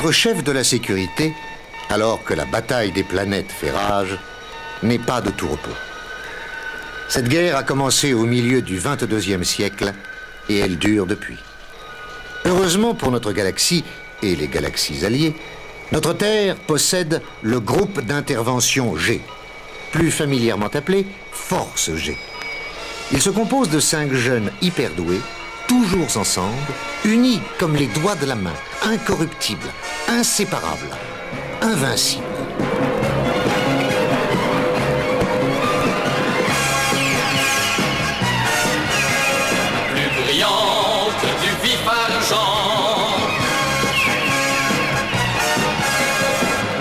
Être chef de la sécurité, alors que la bataille des planètes fait rage, n'est pas de tout repos. Cette guerre a commencé au milieu du 22e siècle et elle dure depuis. Heureusement pour notre galaxie et les galaxies alliées, notre Terre possède le groupe d'intervention G, plus familièrement appelé Force G. Il se compose de 5 jeunes hyper doués, toujours ensemble, unis comme les doigts de la main, incorruptibles, inséparables, invincibles. Plus brillante du vif argent,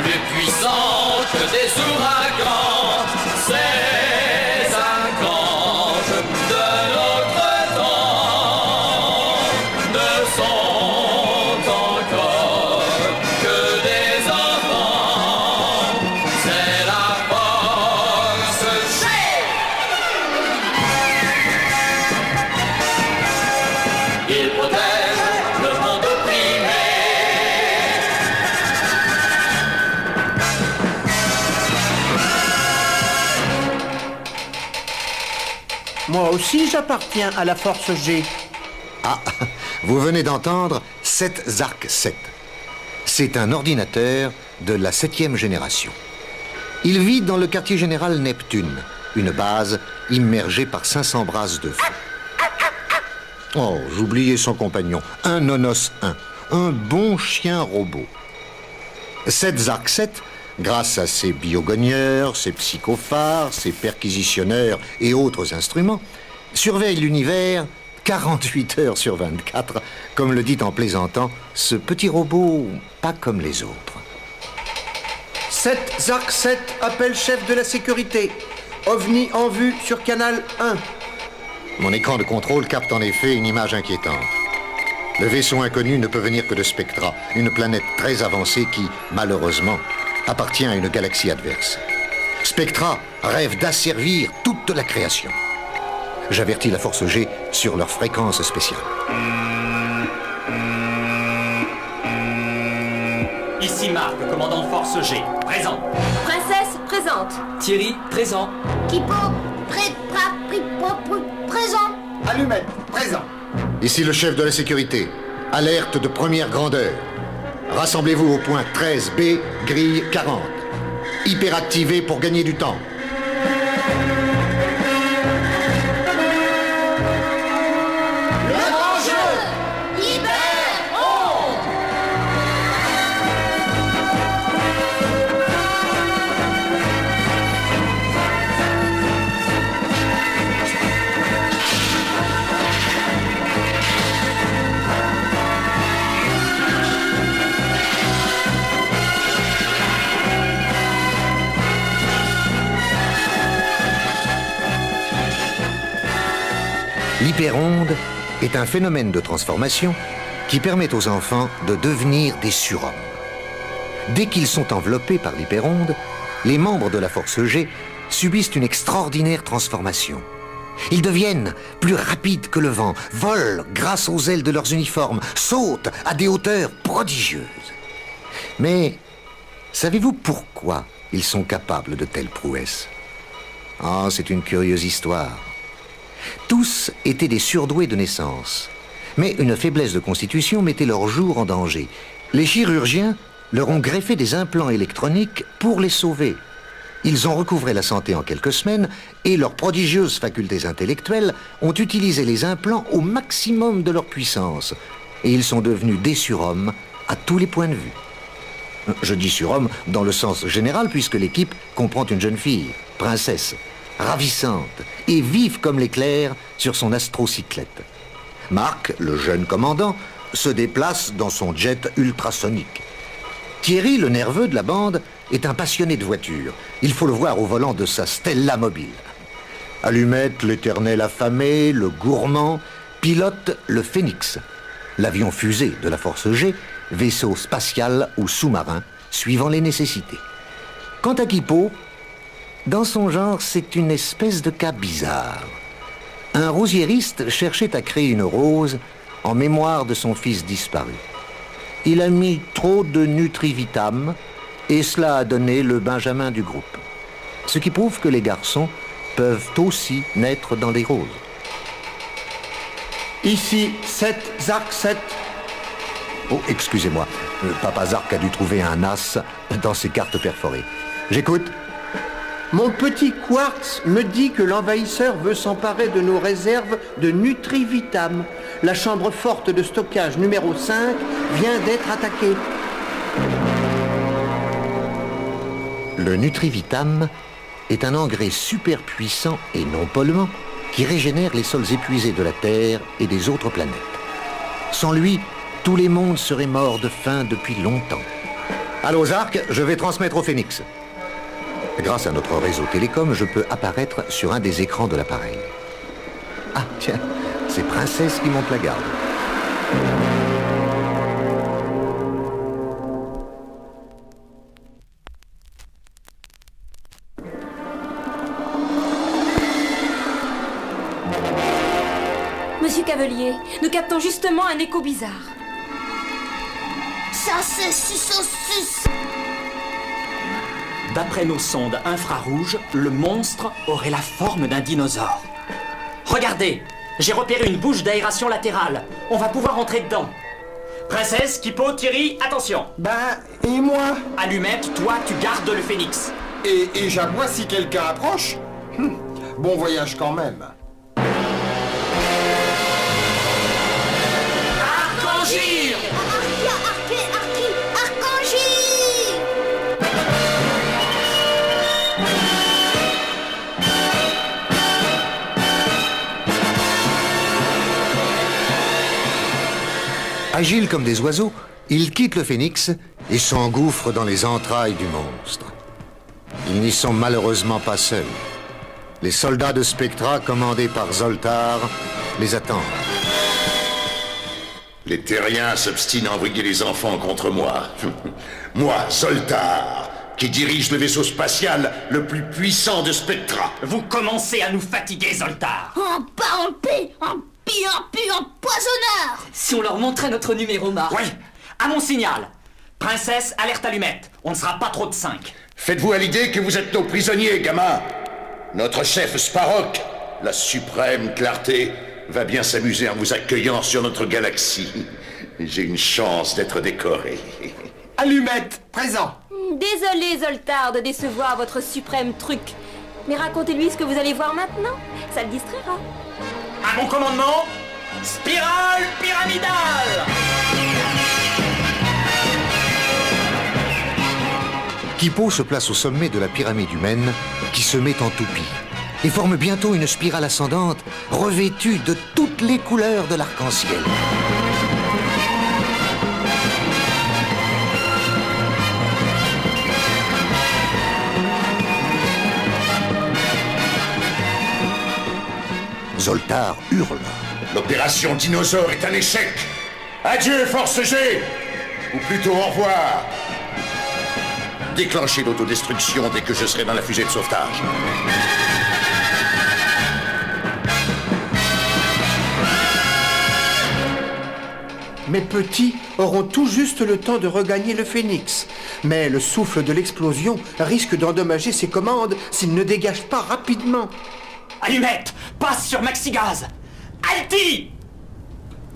plus puissante des ouragans, ces archanges de notre temps ne sont encore que des enfants. C'est la force G. Il protège le monde opprimé. Moi aussi, j'appartiens à la Force G. Ah, vous venez d'entendre 7 Zark 7. C'est un ordinateur de la 7e génération. Il vit dans le quartier général Neptune, une base immergée par 500 brasses de feu. Oh, j'oubliais son compagnon, un Nonos 1, un bon chien robot. 7 Zark 7, grâce à ses biogonieurs, ses psychophares, ses perquisitionneurs et autres instruments, surveille l'univers 48 heures sur 24, comme le dit en plaisantant ce petit robot pas comme les autres. 7 Zark 7, appel chef de la sécurité. OVNI en vue sur canal 1. Mon écran de contrôle capte en effet une image inquiétante. Le vaisseau inconnu ne peut venir que de Spectra, une planète très avancée qui, malheureusement, appartient à une galaxie adverse. Spectra rêve d'asservir toute la création. J'avertis la Force G sur leur fréquence spéciale. Ici Marc, commandant Force G. Présent. Princesse, présente. Thierry, présent. Kipo, présent. Allumette, présent. Ici le chef de la sécurité. Alerte de première grandeur. Rassemblez-vous au point 13B, grille 40. Hyperactivé pour gagner du temps. Le grand jeu, Hyper-Onde. L'hyperonde est un phénomène de transformation qui permet aux enfants de devenir des surhommes. Dès qu'ils sont enveloppés par l'hyperonde, les membres de la Force G subissent une extraordinaire transformation. Ils deviennent plus rapides que le vent, volent grâce aux ailes de leurs uniformes, sautent à des hauteurs prodigieuses. Mais savez-vous pourquoi ils sont capables de telles prouesses? Ah, c'est une curieuse histoire. Tous étaient des surdoués de naissance, mais une faiblesse de constitution mettait leur jour en danger. Les chirurgiens leur ont greffé des implants électroniques pour les sauver. Ils ont recouvré la santé en quelques semaines et leurs prodigieuses facultés intellectuelles ont utilisé les implants au maximum de leur puissance. Et ils sont devenus des surhommes à tous les points de vue. Je dis surhomme dans le sens général puisque l'équipe comprend une jeune fille, princesse, ravissante et vive comme l'éclair sur son astrocyclette. Marc, le jeune commandant, se déplace dans son jet ultrasonique. Thierry, le nerveux de la bande, est un passionné de voitures. Il faut le voir au volant de sa Stella mobile. Allumette, l'éternel affamé, le gourmand, pilote le Phénix, l'avion fusée de la Force G, vaisseau spatial ou sous-marin, suivant les nécessités. Quant à Kipo, dans son genre, c'est une espèce de cas bizarre. Un rosiériste cherchait à créer une rose en mémoire de son fils disparu. Il a mis trop de Nutrivitam et cela a donné le Benjamin du groupe. Ce qui prouve que les garçons peuvent aussi naître dans des roses. Ici, 7, Zark 7. Oh, excusez-moi, Papa Zark a dû trouver un as dans ses cartes perforées. J'écoute. Mon petit Quartz me dit que l'envahisseur veut s'emparer de nos réserves de Nutrivitam. La chambre forte de stockage numéro 5 vient d'être attaquée. Le Nutrivitam est un engrais super puissant et non polluant qui régénère les sols épuisés de la Terre et des autres planètes. Sans lui, tous les mondes seraient morts de faim depuis longtemps. Allô Zark, je vais transmettre au Phénix. Grâce à notre réseau télécom, je peux apparaître sur un des écrans de l'appareil. Ah tiens, c'est Princesse qui monte la garde. Monsieur Cavelier, nous captons justement un écho bizarre. Ça c'est sus. D'après nos sondes infrarouges, le monstre aurait la forme d'un dinosaure. Regardez, j'ai repéré une bouche d'aération latérale. On va pouvoir entrer dedans. Princesse, Kipo, Thierry, attention. Et moi? Allumette, toi, tu gardes le Phénix. Et j'aboie si quelqu'un approche? Bon voyage quand même. Arcangir! Arcangir! Agiles comme des oiseaux, ils quittent le Phénix et s'engouffrent dans les entrailles du monstre. Ils n'y sont malheureusement pas seuls. Les soldats de Spectra, commandés par Zoltar, les attendent. Les terriens s'obstinent à envoyer les enfants contre moi. Moi, Zoltar, qui dirige le vaisseau spatial le plus puissant de Spectra. Vous commencez à nous fatiguer, Zoltar. En pas en paix, en pire empoisonneur! Si on leur montrait notre numéro marque. Oui, à mon signal. Princesse, alerte allumette. On ne sera pas trop de 5. Faites-vous à l'idée que vous êtes nos prisonniers, gamins. Notre chef Sparrock, la suprême clarté, va bien s'amuser en vous accueillant sur notre galaxie. J'ai une chance d'être décoré. Allumette, présent. Désolé, Zoltar, de décevoir votre suprême truc. Mais racontez-lui ce que vous allez voir maintenant. Ça le distraira. À mon commandement, spirale pyramidale! Kipo se place au sommet de la pyramide humaine qui se met en toupie et forme bientôt une spirale ascendante revêtue de toutes les couleurs de l'arc-en-ciel. Zoltar hurle. L'opération Dinosaure est un échec. Adieu, Force G. Ou plutôt au revoir. Déclenchez l'autodestruction dès que je serai dans la fusée de sauvetage. Mes petits auront tout juste le temps de regagner le Phénix. Mais le souffle de l'explosion risque d'endommager ses commandes s'ils ne dégagent pas rapidement. Allumette, passe sur Maxigaz. Alti!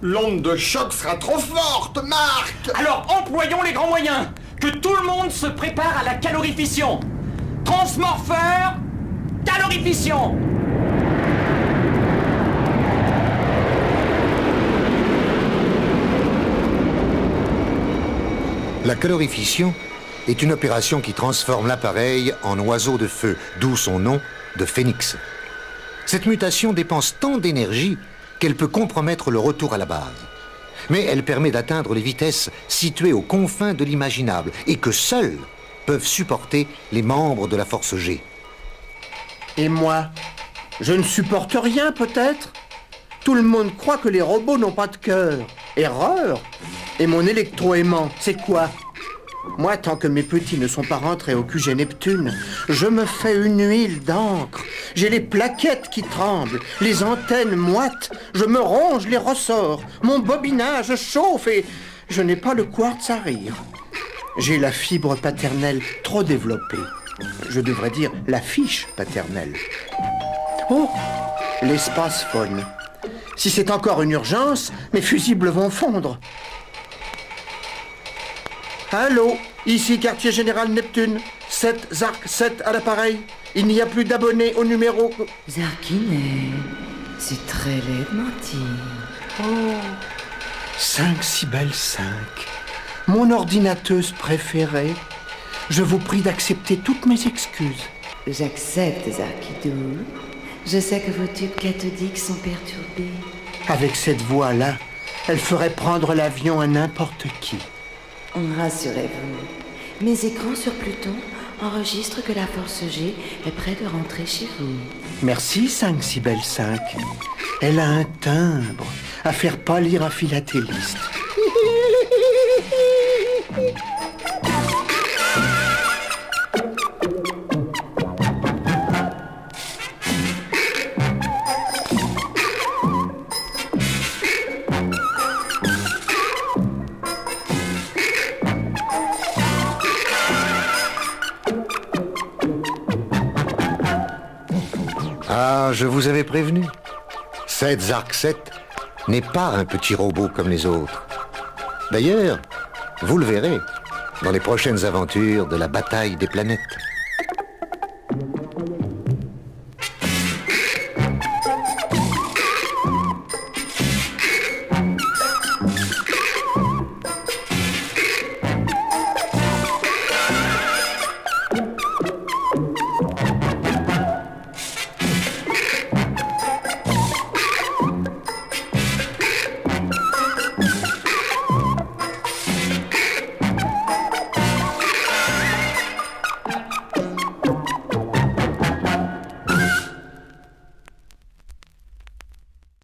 L'onde de choc sera trop forte, Marc! Alors employons les grands moyens. Que tout le monde se prépare à la calorification. Transmorpheur, calorification. La calorification est une opération qui transforme l'appareil en oiseau de feu, d'où son nom de Phénix. Cette mutation dépense tant d'énergie qu'elle peut compromettre le retour à la base. Mais elle permet d'atteindre les vitesses situées aux confins de l'imaginable et que seuls peuvent supporter les membres de la Force G. Et moi, je ne supporte rien peut-être? Tout le monde croit que les robots n'ont pas de cœur. Erreur! Et mon électroaimant, c'est quoi? Moi, tant que mes petits ne sont pas rentrés au QG Neptune, je me fais une huile d'encre. J'ai les plaquettes qui tremblent, les antennes moites, je me ronge les ressorts, mon bobinage chauffe et Je n'ai pas le quartz à rire. J'ai la fibre paternelle trop développée. Je devrais dire la fiche paternelle. Oh, l'espace phone. Si c'est encore une urgence, mes fusibles vont fondre. Allô, ici quartier général Neptune. 7 Zark 7 à l'appareil. Il n'y a plus d'abonnés au numéro... Zarkinet, c'est très laid de mentir. Oh, 5 Cybèle 5. Mon ordinateuse préférée. Je vous prie d'accepter toutes mes excuses. J'accepte, Zarkidou. Je sais que vos tubes cathodiques sont perturbés. Avec cette voix-là, elle ferait prendre l'avion à n'importe qui. Rassurez-vous, mes écrans sur Pluton enregistrent que la Force G est près de rentrer chez vous. Merci, 5 Cybèle 5. Elle a un timbre à faire pâlir un philatéliste. Ah, je vous avais prévenu. 7 Zark 7 n'est pas un petit robot comme les autres. D'ailleurs, vous le verrez dans les prochaines aventures de la bataille des planètes.